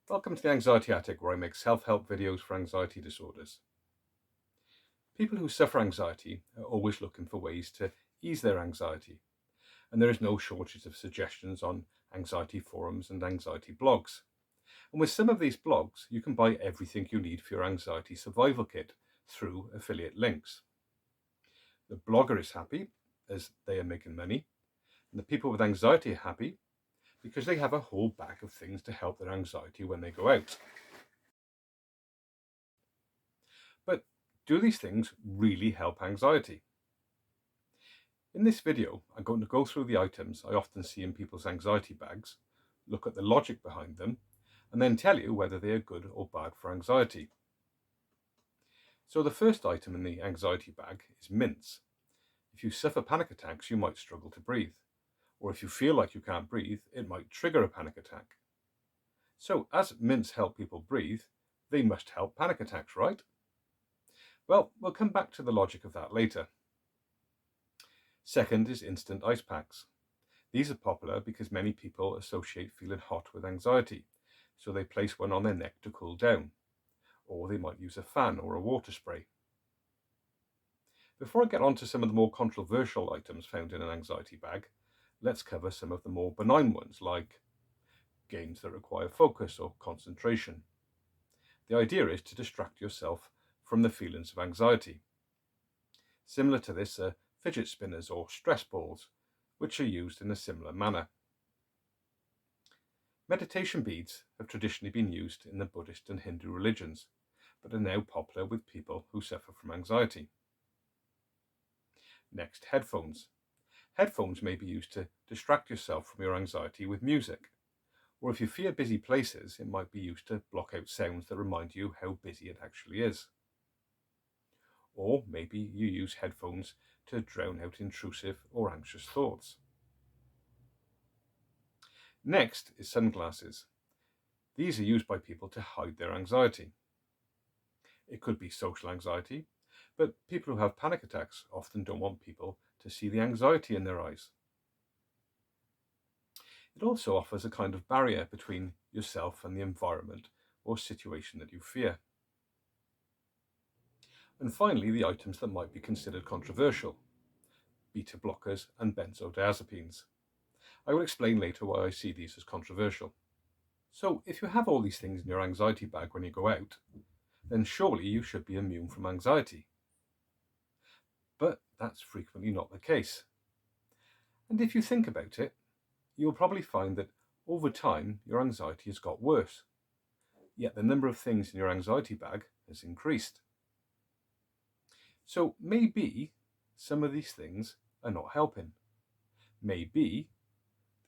Welcome to the Anxiety Attic, where I make self-help videos for anxiety disorders. People who suffer anxiety are always looking for ways to ease their anxiety, and there is no shortage of suggestions on anxiety forums and anxiety blogs. And with some of these blogs, you can buy everything you need for your anxiety survival kit through affiliate links. The blogger is happy as they are making money, and the people with anxiety are happy because they have a whole bag of things to help their anxiety when they go out. But do these things really help anxiety? In this video, I'm going to go through the items I often see in people's anxiety bags, look at the logic behind them, and then tell you whether they are good or bad for anxiety. So the first item in the anxiety bag is mints. If you suffer panic attacks, you might struggle to breathe. Or if you feel like you can't breathe, it might trigger a panic attack. So as mints help people breathe, they must help panic attacks, right? Well, we'll come back to the logic of that later. Second is instant ice packs. These are popular because many people associate feeling hot with anxiety, so they place one on their neck to cool down, or they might use a fan or a water spray. Before I get on to some of the more controversial items found in an anxiety bag, let's cover some of the more benign ones, like games that require focus or concentration. The idea is to distract yourself from the feelings of anxiety. Similar to this are fidget spinners or stress balls, which are used in a similar manner. Meditation beads have traditionally been used in the Buddhist and Hindu religions, but are now popular with people who suffer from anxiety. Next, headphones. Headphones may be used to distract yourself from your anxiety with music, or if you fear busy places, it might be used to block out sounds that remind you how busy it actually is. Or maybe you use headphones to drown out intrusive or anxious thoughts. Next is sunglasses. These are used by people to hide their anxiety. It could be social anxiety, but people who have panic attacks often don't want people to see the anxiety in their eyes. It also offers a kind of barrier between yourself and the environment or situation that you fear. And finally, the items that might be considered controversial: beta blockers and benzodiazepines. I will explain later why I see these as controversial. So if you have all these things in your anxiety bag when you go out, then surely you should be immune from anxiety. But that's frequently not the case. And if you think about it, you'll probably find that over time your anxiety has got worse, yet the number of things in your anxiety bag has increased. So maybe some of these things are not helping. Maybe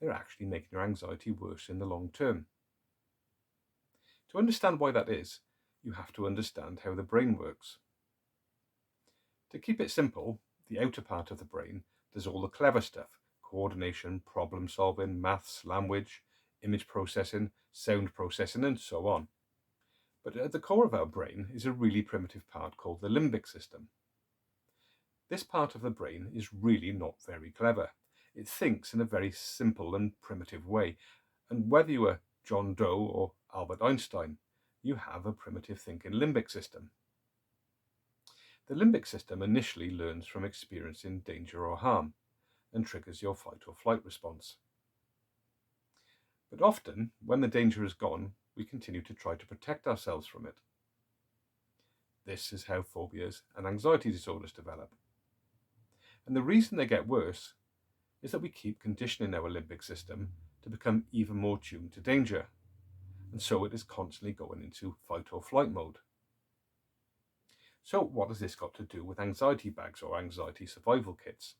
they're actually making your anxiety worse in the long term. To understand why that is, you have to understand how the brain works. To keep it simple, the outer part of the brain does all the clever stuff: coordination, problem solving, maths, language, image processing, sound processing, and so on. But at the core of our brain is a really primitive part called the limbic system. This part of the brain is really not very clever. It thinks in a very simple and primitive way, and whether you are John Doe or Albert Einstein, you have a primitive thinking limbic system. The limbic system initially learns from experiencing danger or harm and triggers your fight or flight response. But often, when the danger is gone, we continue to try to protect ourselves from it. This is how phobias and anxiety disorders develop. And the reason they get worse is that we keep conditioning our limbic system to become even more tuned to danger, and so it is constantly going into fight or flight mode. So what has this got to do with anxiety bags or anxiety survival kits?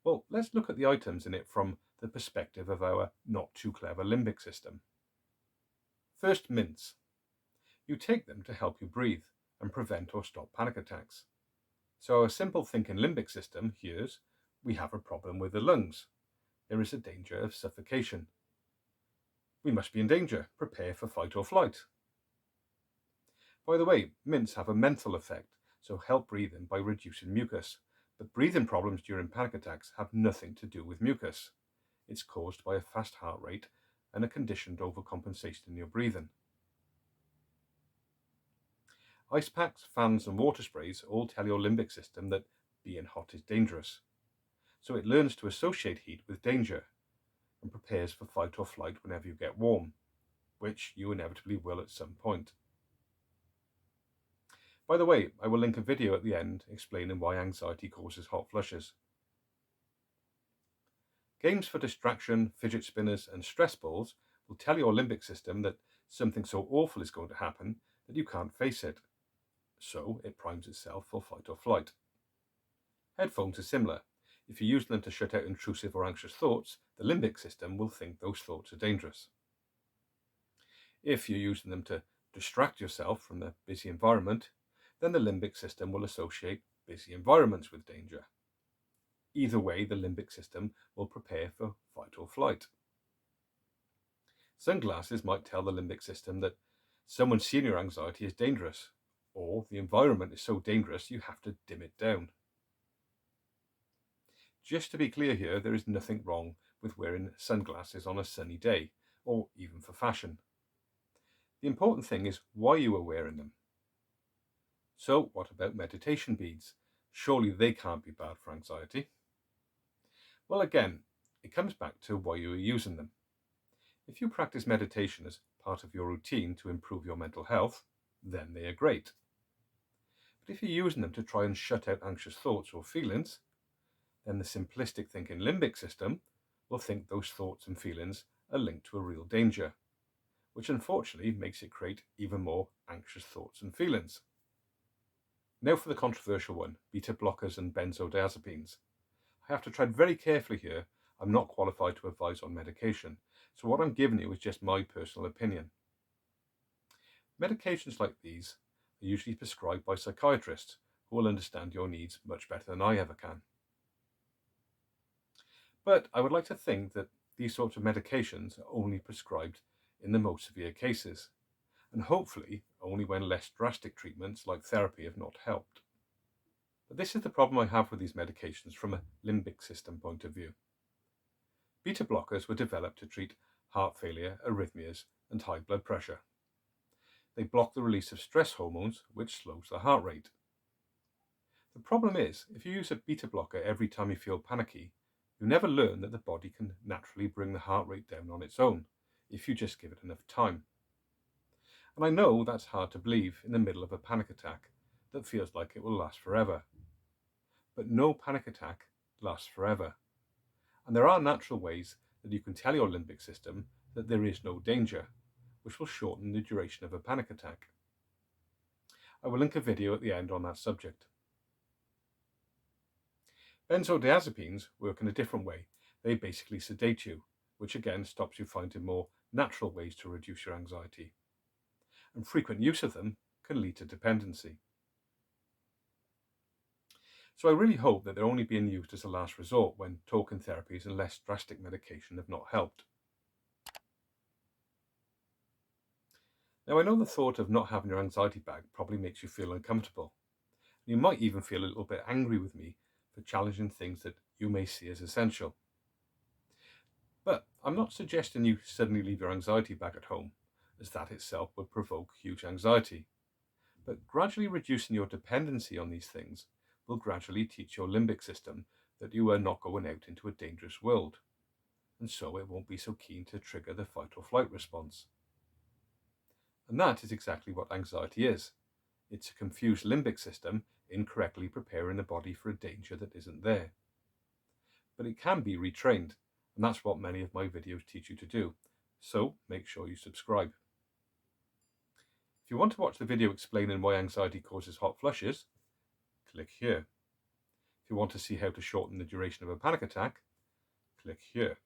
Well, let's look at the items in it from the perspective of our not too clever limbic system. First, mints. You take them to help you breathe and prevent or stop panic attacks. So our simple thinking limbic system hears we have a problem with the lungs. There is a danger of suffocation. We must be in danger. Prepare for fight or flight. By the way, mints have a mental effect, so help breathing by reducing mucus. But breathing problems during panic attacks have nothing to do with mucus. It's caused by a fast heart rate and a conditioned overcompensation in your breathing. Ice packs, fans and water sprays all tell your limbic system that being hot is dangerous. So it learns to associate heat with danger and prepares for fight or flight whenever you get warm, which you inevitably will at some point. By the way, I will link a video at the end explaining why anxiety causes hot flushes. Games for distraction, fidget spinners and stress balls will tell your limbic system that something so awful is going to happen that you can't face it. So it primes itself for fight or flight. Headphones are similar. If you use them to shut out intrusive or anxious thoughts, the limbic system will think those thoughts are dangerous. If you're using them to distract yourself from the busy environment, then the limbic system will associate busy environments with danger. Either way, the limbic system will prepare for fight or flight. Sunglasses might tell the limbic system that someone seeing your anxiety is dangerous, or the environment is so dangerous you have to dim it down. Just to be clear here, there is nothing wrong with wearing sunglasses on a sunny day, or even for fashion. The important thing is why you are wearing them. So what about meditation beads? Surely they can't be bad for anxiety. Well, again, it comes back to why you are using them. If you practice meditation as part of your routine to improve your mental health, then they are great. But if you're using them to try and shut out anxious thoughts or feelings, then the simplistic thinking limbic system will think those thoughts and feelings are linked to a real danger, which unfortunately makes it create even more anxious thoughts and feelings. Now for the controversial one, beta blockers and benzodiazepines. I have to tread very carefully here. I'm not qualified to advise on medication, so what I'm giving you is just my personal opinion. Medications like these are usually prescribed by psychiatrists who will understand your needs much better than I ever can. But I would like to think that these sorts of medications are only prescribed in the most severe cases, and hopefully only when less drastic treatments like therapy have not helped. But this is the problem I have with these medications from a limbic system point of view. Beta blockers were developed to treat heart failure, arrhythmias, and high blood pressure. They block the release of stress hormones, which slows the heart rate. The problem is, if you use a beta blocker every time you feel panicky, you never learn that the body can naturally bring the heart rate down on its own, if you just give it enough time. And I know that's hard to believe in the middle of a panic attack that feels like it will last forever. But no panic attack lasts forever. And there are natural ways that you can tell your limbic system that there is no danger, which will shorten the duration of a panic attack. I will link a video at the end on that subject. Benzodiazepines work in a different way. They basically sedate you, which again stops you finding more natural ways to reduce your anxiety. And frequent use of them can lead to dependency. So I really hope that they're only being used as a last resort when token therapies and less drastic medication have not helped. Now I know the thought of not having your anxiety back probably makes you feel uncomfortable. You might even feel a little bit angry with me for challenging things that you may see as essential. But I'm not suggesting you suddenly leave your anxiety bag at home, as that itself would provoke huge anxiety. But gradually reducing your dependency on these things will gradually teach your limbic system that you are not going out into a dangerous world, and so it won't be so keen to trigger the fight or flight response. And that is exactly what anxiety is. It's a confused limbic system incorrectly preparing the body for a danger that isn't there. But it can be retrained, and that's what many of my videos teach you to do. So make sure you subscribe. If you want to watch the video explaining why anxiety causes hot flushes, click here. If you want to see how to shorten the duration of a panic attack, click here.